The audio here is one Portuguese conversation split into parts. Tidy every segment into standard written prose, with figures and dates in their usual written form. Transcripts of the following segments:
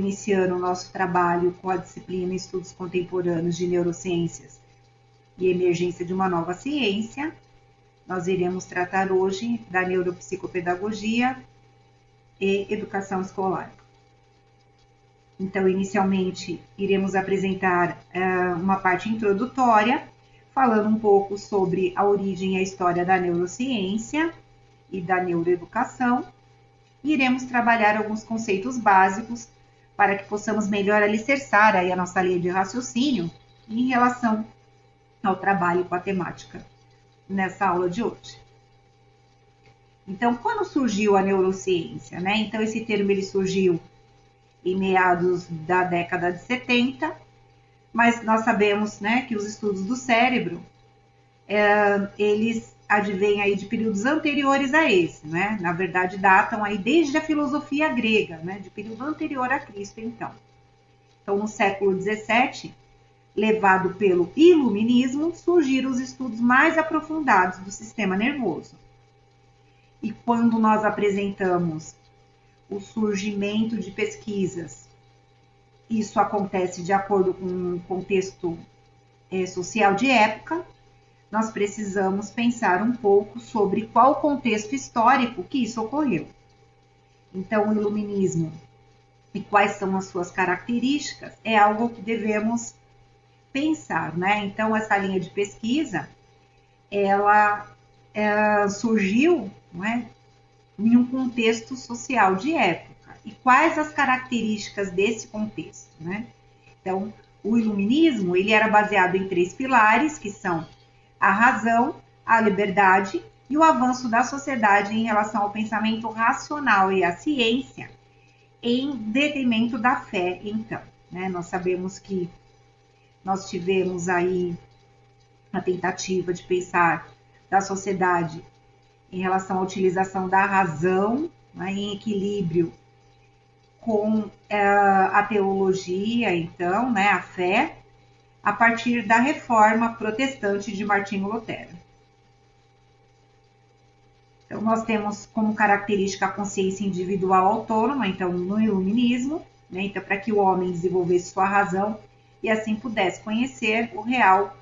iniciando o nosso trabalho com a disciplina Estudos Contemporâneos de Neurociências e Emergência de uma Nova Ciência. Nós iremos tratar hoje da neuropsicopedagogia e educação escolar. Então, inicialmente, iremos apresentar uma parte introdutória, falando um pouco sobre a origem e a história da neurociência e da neuroeducação. E iremos trabalhar alguns conceitos básicos para que possamos melhor alicerçar aí a nossa linha de raciocínio em relação ao trabalho com a temática nessa aula de hoje. Então, quando surgiu a neurociência, né? Então, esse termo ele surgiu em meados da década de 70, mas nós sabemos, né, que os estudos do cérebro, eles advêm aí de períodos anteriores a esse, né? Na verdade, datam aí desde a filosofia grega, né, de período anterior a Cristo, então. Então, no século XVII, levado pelo iluminismo, surgiram os estudos mais aprofundados do sistema nervoso. E quando nós apresentamos o surgimento de pesquisas, isso acontece de acordo com um contexto social de época, nós precisamos pensar um pouco sobre qual o contexto histórico que isso ocorreu. Então, o iluminismo e quais são as suas características é algo que devemos pensar, né? Então, essa linha de pesquisa, ela surgiu, não é, em um contexto social de época. E quais as características desse contexto, né? Então, o iluminismo, ele era baseado em 3 pilares, que são a razão, a liberdade e o avanço da sociedade em relação ao pensamento racional e à ciência, em detrimento da fé, então, né? Nós sabemos que nós tivemos aí a tentativa de pensar da sociedade em relação à utilização da razão, né, em equilíbrio com a teologia, então, né, a fé, a partir da reforma protestante de Martinho Lutero. Então, nós temos como característica a consciência individual autônoma, então, no iluminismo, né, então, para que o homem desenvolvesse sua razão e assim pudesse conhecer o real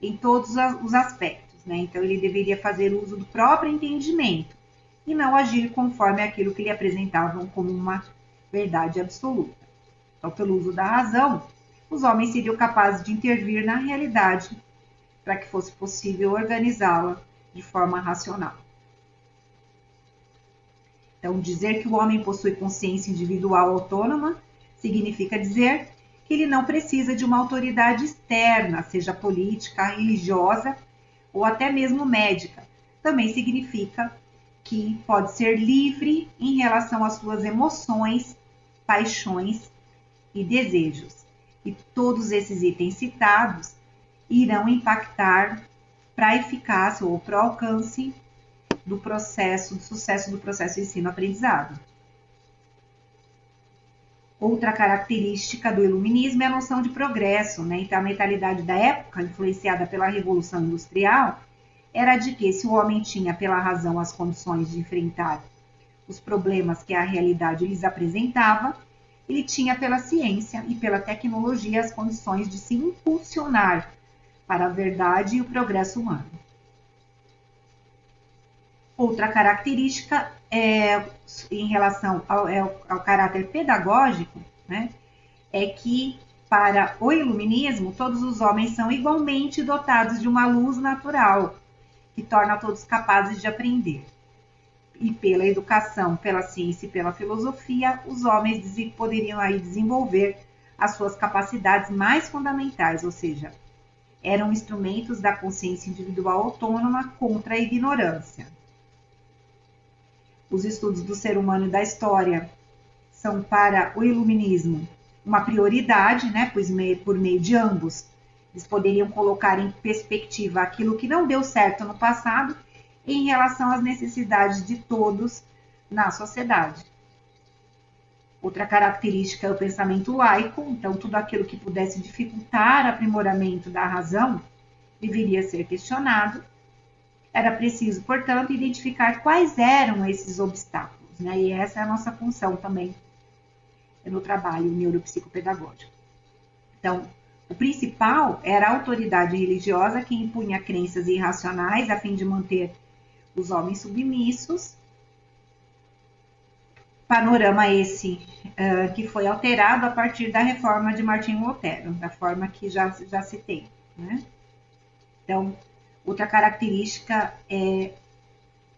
em todos os aspectos, né? Então, ele deveria fazer uso do próprio entendimento e não agir conforme aquilo que lhe apresentavam como uma verdade absoluta. Então, pelo uso da razão, os homens seriam capazes de intervir na realidade para que fosse possível organizá-la de forma racional. Então, dizer que o homem possui consciência individual autônoma significa dizer que ele não precisa de uma autoridade externa, seja política, religiosa ou até mesmo médica. Também significa que pode ser livre em relação às suas emoções, paixões e desejos. E todos esses itens citados irão impactar para a eficácia ou para o alcance do sucesso do processo de ensino-aprendizado. Outra característica do iluminismo é a noção de progresso, né? Então, a mentalidade da época, influenciada pela Revolução Industrial, era de que se o homem tinha pela razão as condições de enfrentar os problemas que a realidade lhes apresentava, ele tinha pela ciência e pela tecnologia as condições de se impulsionar para a verdade e o progresso humano. Outra característica em relação ao caráter pedagógico, né, é que para o iluminismo todos os homens são igualmente dotados de uma luz natural que torna todos capazes de aprender. E pela educação, pela ciência e pela filosofia, os homens poderiam aí desenvolver as suas capacidades mais fundamentais, ou seja, eram instrumentos da consciência individual autônoma contra a ignorância. Os estudos do ser humano e da história são para o iluminismo uma prioridade, né, pois por meio de ambos eles poderiam colocar em perspectiva aquilo que não deu certo no passado em relação às necessidades de todos na sociedade. Outra característica é o pensamento laico, então tudo aquilo que pudesse dificultar o aprimoramento da razão deveria ser questionado. Era preciso, portanto, identificar quais eram esses obstáculos, né? E essa é a nossa função também no trabalho neuropsicopedagógico. Então, o principal era a autoridade religiosa que impunha crenças irracionais a fim de manter os homens submissos. Panorama esse que foi alterado a partir da reforma de Martinho Lutero, da forma que já citei, né? Então, outra característica é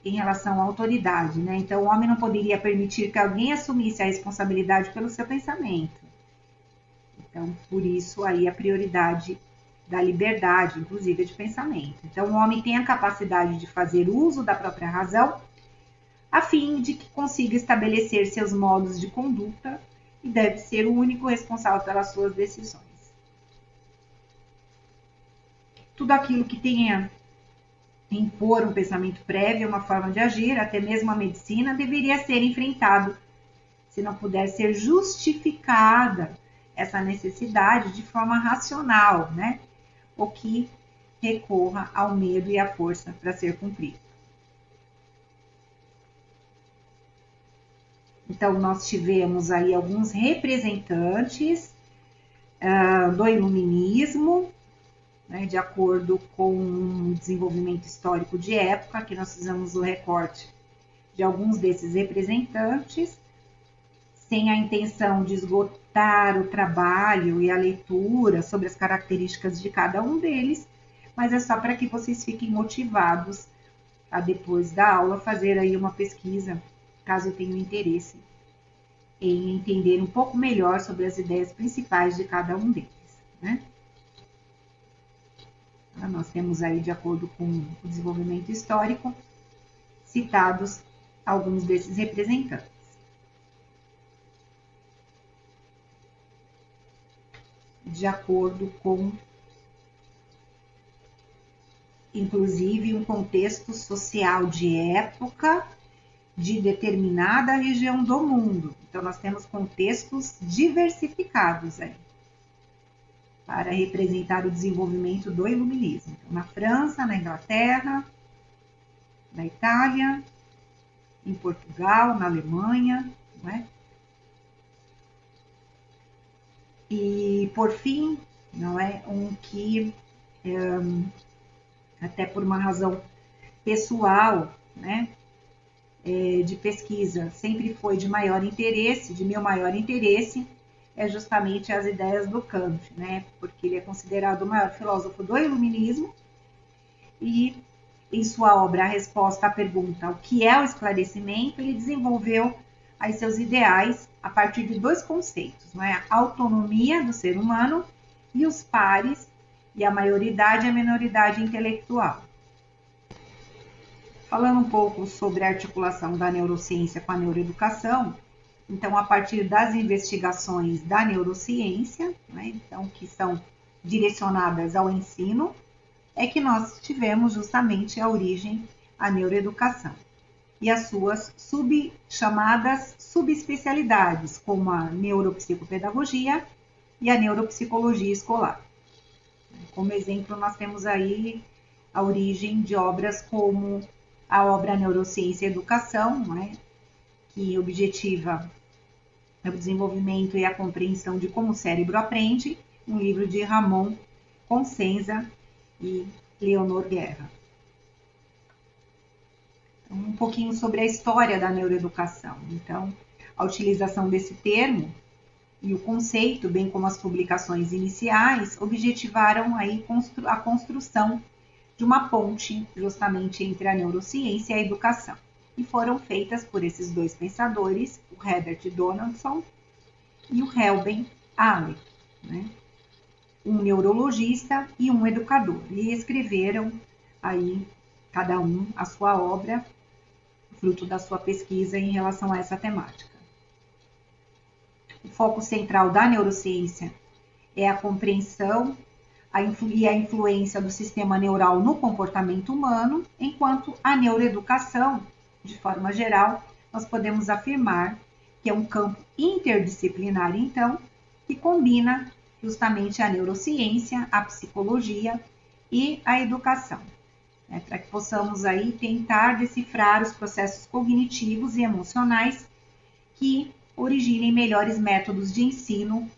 em relação à autoridade, né? Então, o homem não poderia permitir que alguém assumisse a responsabilidade pelo seu pensamento. Então, por isso aí a prioridade da liberdade, inclusive de pensamento. Então, o homem tem a capacidade de fazer uso da própria razão, a fim de que consiga estabelecer seus modos de conduta e deve ser o único responsável pelas suas decisões. Tudo aquilo que tenha impor um pensamento prévio, uma forma de agir, até mesmo a medicina, deveria ser enfrentado, se não puder ser justificada essa necessidade de forma racional, né? Ou que recorra ao medo e à força para ser cumprido. Então, nós tivemos aí alguns representantes do iluminismo, né, de acordo com o desenvolvimento histórico de época, que nós fizemos o recorte de alguns desses representantes, sem a intenção de esgotar o trabalho e a leitura sobre as características de cada um deles, mas é só para que vocês fiquem motivados a, depois da aula, fazer aí uma pesquisa, caso tenham interesse em entender um pouco melhor sobre as ideias principais de cada um deles, né? Nós temos aí, de acordo com o desenvolvimento histórico, citados alguns desses representantes. De acordo com, inclusive, um contexto social de época de determinada região do mundo. Então, nós temos contextos diversificados aí, para representar o desenvolvimento do iluminismo. Então, na França, na Inglaterra, na Itália, em Portugal, na Alemanha, não é? E, por fim, não é um que, até por uma razão pessoal, né, de pesquisa, sempre foi de maior interesse, de meu maior interesse, é justamente as ideias do Kant, né? Porque ele é considerado o maior filósofo do iluminismo e em sua obra A Resposta à Pergunta, o que é o esclarecimento, ele desenvolveu aí seus ideais a partir de dois conceitos, não é? A autonomia do ser humano e os pares, e a maioridade e a minoridade intelectual. Falando um pouco sobre a articulação da neurociência com a neuroeducação, então, a partir das investigações da neurociência, né, então, que são direcionadas ao ensino, é que nós tivemos justamente a origem à neuroeducação e as suas chamadas subespecialidades, como a neuropsicopedagogia e a neuropsicologia escolar. Como exemplo, nós temos aí a origem de obras como a obra Neurociência e Educação, né, que objetiva o desenvolvimento e a compreensão de como o cérebro aprende, um livro de Ramon Consenza e Leonor Guerra. Então, um pouquinho sobre a história da neuroeducação. Então, a utilização desse termo e o conceito, bem como as publicações iniciais, objetivaram aí a construção de uma ponte justamente entre a neurociência e a educação. E foram feitas por esses dois pensadores, o Herbert Donaldson e o Helben Alec, né? Um neurologista e um educador. E escreveram aí, cada um, a sua obra, fruto da sua pesquisa em relação a essa temática. O foco central da neurociência é a compreensão e a influência do sistema neural no comportamento humano, enquanto a neuroeducação, de forma geral, nós podemos afirmar que é um campo interdisciplinar, então, que combina justamente a neurociência, a psicologia e a educação, né, para que possamos aí tentar decifrar os processos cognitivos e emocionais que originem melhores métodos de ensino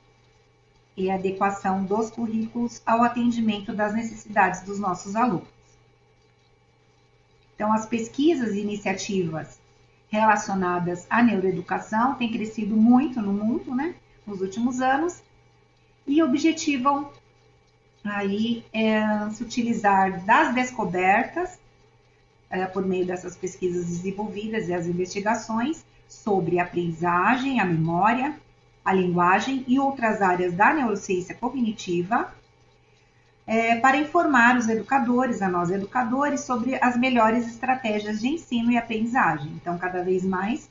e adequação dos currículos ao atendimento das necessidades dos nossos alunos. Então, as pesquisas e iniciativas relacionadas à neuroeducação têm crescido muito no mundo, né, nos últimos anos, e objetivam aí se utilizar das descobertas por meio dessas pesquisas desenvolvidas e as investigações sobre a aprendizagem, a memória, a linguagem e outras áreas da neurociência cognitiva, para informar os educadores, a nós educadores, sobre as melhores estratégias de ensino e aprendizagem. Então, cada vez mais,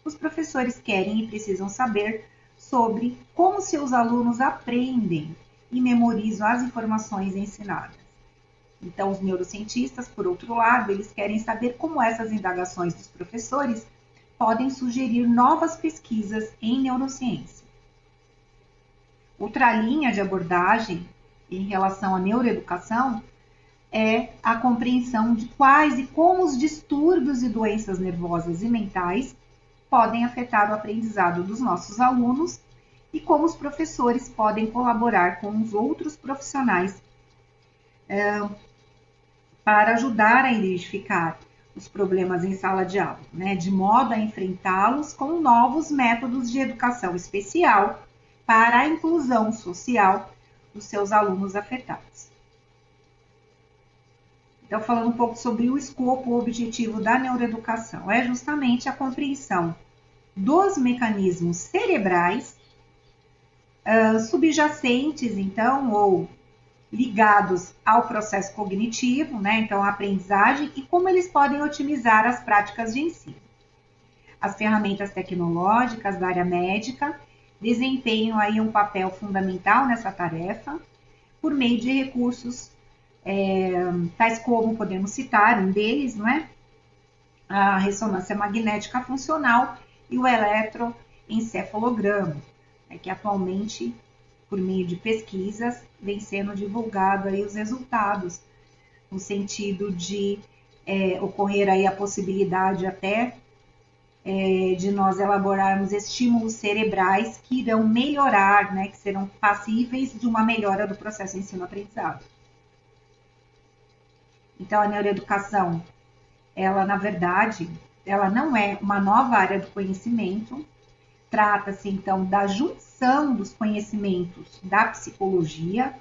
os professores querem e precisam saber sobre como seus alunos aprendem e memorizam as informações ensinadas. Então, os neurocientistas, por outro lado, eles querem saber como essas indagações dos professores podem sugerir novas pesquisas em neurociência. Outra linha de abordagem em relação à neuroeducação é a compreensão de quais e como os distúrbios e doenças nervosas e mentais podem afetar o aprendizado dos nossos alunos e como os professores podem colaborar com os outros profissionais para ajudar a identificar os problemas em sala de aula, né, de modo a enfrentá-los com novos métodos de educação especial para a inclusão social dos seus alunos afetados. Então, falando um pouco sobre o escopo, o objetivo da neuroeducação, é justamente a compreensão dos mecanismos cerebrais subjacentes, então, ou ligados ao processo cognitivo, né? Então, a aprendizagem e como eles podem otimizar as práticas de ensino. As ferramentas tecnológicas da área médica desempenham aí um papel fundamental nessa tarefa por meio de recursos tais como podemos citar um deles, não é? A ressonância magnética funcional e o eletroencefalograma, que atualmente, por meio de pesquisas, vem sendo divulgado aí os resultados, no sentido de ocorrer aí a possibilidade até de nós elaborarmos estímulos cerebrais que irão melhorar, né, que serão passíveis de uma melhora do processo ensino-aprendizado. Então, a neuroeducação, ela, na verdade, ela não é uma nova área do conhecimento. Trata-se, então, da junção dos conhecimentos da psicologia,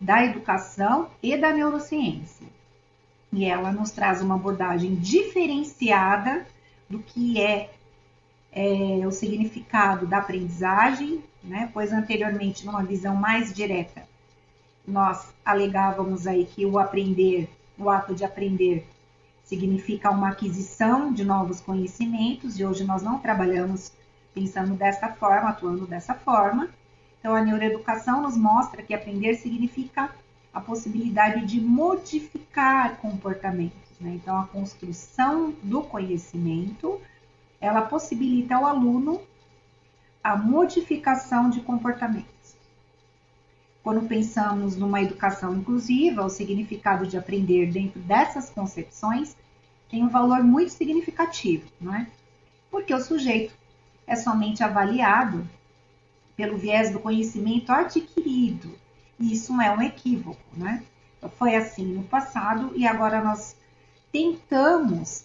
da educação e da neurociência. E ela nos traz uma abordagem diferenciada do que é o significado da aprendizagem, né? Pois anteriormente, numa visão mais direta, nós alegávamos aí que o ato de aprender, significa uma aquisição de novos conhecimentos, e hoje nós não trabalhamos pensando dessa forma, atuando dessa forma. Então, a neuroeducação nos mostra que aprender significa a possibilidade de modificar comportamentos, né? Então, a construção do conhecimento, ela possibilita ao aluno a modificação de comportamentos. Quando pensamos numa educação inclusiva, o significado de aprender dentro dessas concepções tem um valor muito significativo, não é? Porque o sujeito é somente avaliado pelo viés do conhecimento adquirido. E isso não é um equívoco, né? Então, foi assim no passado e agora nós tentamos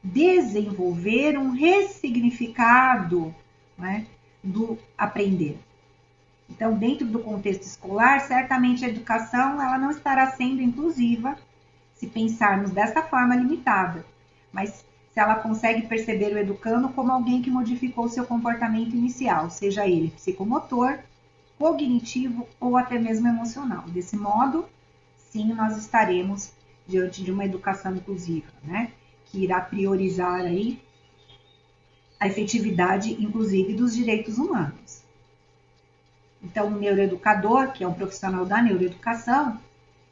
desenvolver um ressignificado, né, do aprender. Então, dentro do contexto escolar, certamente a educação ela não estará sendo inclusiva se pensarmos dessa forma limitada, mas se ela consegue perceber o educando como alguém que modificou seu comportamento inicial, seja ele psicomotor, cognitivo ou até mesmo emocional. Desse modo, sim, nós estaremos diante de uma educação inclusiva, né? Que irá priorizar aí a efetividade, inclusive, dos direitos humanos. Então, o neuroeducador, que é um profissional da neuroeducação,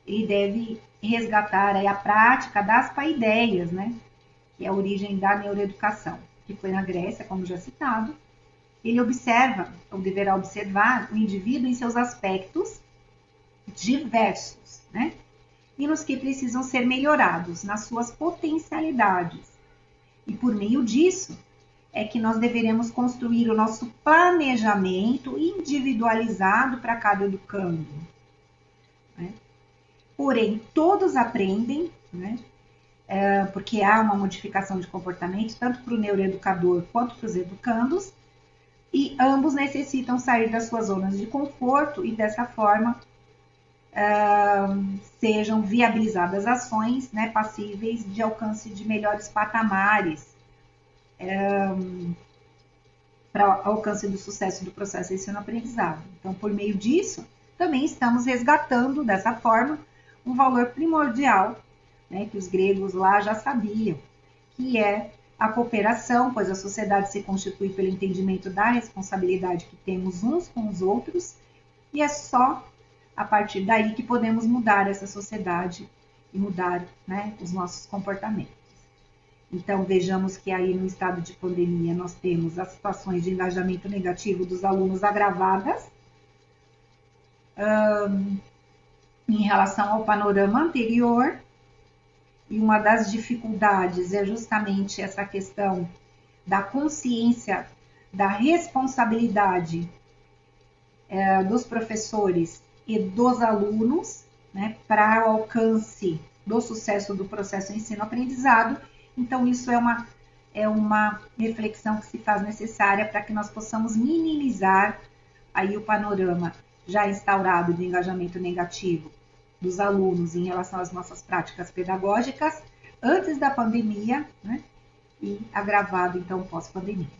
ele deve resgatar aí a prática das paideias, né? Que é a origem da neuroeducação, que foi na Grécia, como já citado. Ele observa, ou deverá observar, o indivíduo em seus aspectos diversos, né? E nos que precisam ser melhorados, nas suas potencialidades. E por meio disso, é que nós deveremos construir o nosso planejamento individualizado para cada educando, né? Porém, todos aprendem, né? Porque há uma modificação de comportamento, tanto para o neuroeducador quanto para os educandos, e ambos necessitam sair das suas zonas de conforto e, dessa forma, sejam viabilizadas ações, né, passíveis de alcance de melhores patamares para alcance do sucesso do processo de ensino-aprendizado. Então, por meio disso, também estamos resgatando, dessa forma, um valor primordial, né, que os gregos lá já sabiam, que é a cooperação, pois a sociedade se constitui pelo entendimento da responsabilidade que temos uns com os outros, e é só a partir daí que podemos mudar essa sociedade e mudar, né, os nossos comportamentos. Então, vejamos que aí no estado de pandemia nós temos as situações de engajamento negativo dos alunos agravadas em relação ao panorama anterior, e uma das dificuldades é justamente essa questão da consciência, da responsabilidade dos professores e dos alunos, né, para o alcance do sucesso do processo ensino-aprendizado. Então, isso é uma reflexão que se faz necessária para que nós possamos minimizar aí o panorama já instaurado de engajamento negativo dos alunos em relação às nossas práticas pedagógicas antes da pandemia, né, e agravado, então, pós-pandemia.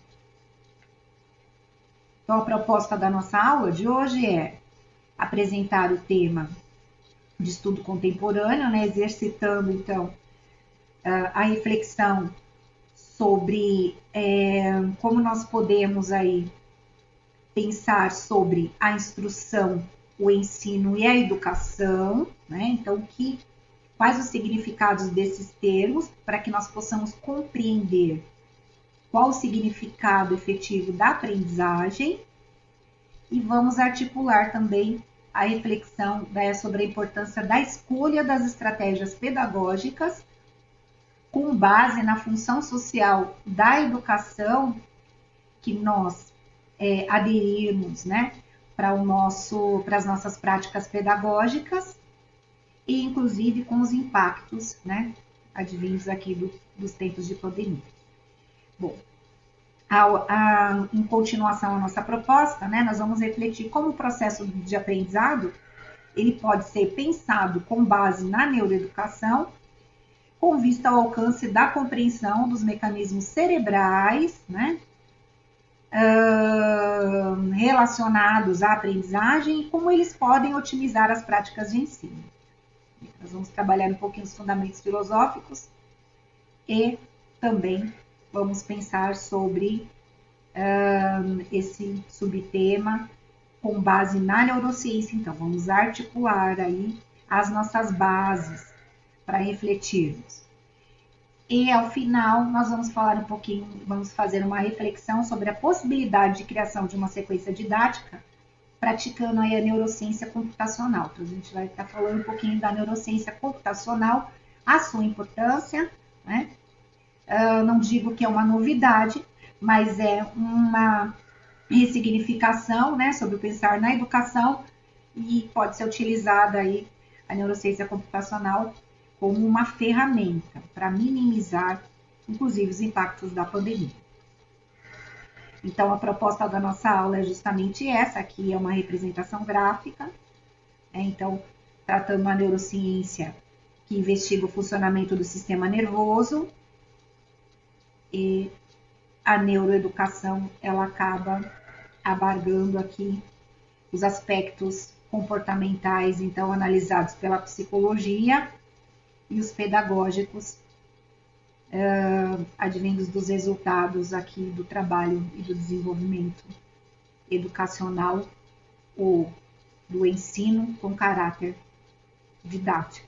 Então, a proposta da nossa aula de hoje é apresentar o tema de estudo contemporâneo, né, exercitando, então, a reflexão sobre como nós podemos aí pensar sobre a instrução, o ensino e a educação, né? Então, quais os significados desses termos para que nós possamos compreender qual o significado efetivo da aprendizagem, e vamos articular também a reflexão sobre a importância da escolha das estratégias pedagógicas com base na função social da educação que nós aderirmos, né, para as nossas práticas pedagógicas, e inclusive com os impactos, né, advindos aqui dos tempos de pandemia. Bom, em continuação à nossa proposta, né, nós vamos refletir como o processo de aprendizado ele pode ser pensado com base na neuroeducação, com vista ao alcance da compreensão dos mecanismos cerebrais, né, relacionados à aprendizagem e como eles podem otimizar as práticas de ensino. Nós vamos trabalhar um pouquinho os fundamentos filosóficos e também vamos pensar sobre esse subtema com base na neurociência. Então, vamos articular aí as nossas bases para refletirmos. E ao final, nós vamos falar um pouquinho, vamos fazer uma reflexão sobre a possibilidade de criação de uma sequência didática, praticando aí a neurociência computacional. Então, a gente vai estar falando um pouquinho da neurociência computacional, a sua importância, né? Não digo que é uma novidade, mas é uma ressignificação, né, sobre o pensar na educação, e pode ser utilizada aí a neurociência computacional como uma ferramenta para minimizar, inclusive, os impactos da pandemia. Então, a proposta da nossa aula é justamente essa, aqui é uma representação gráfica, né? Então, tratando a neurociência que investiga o funcionamento do sistema nervoso, e a neuroeducação, ela acaba abarcando aqui os aspectos comportamentais, então, analisados pela psicologia, e os pedagógicos, advindos dos resultados aqui do trabalho e do desenvolvimento educacional ou do ensino com caráter didático.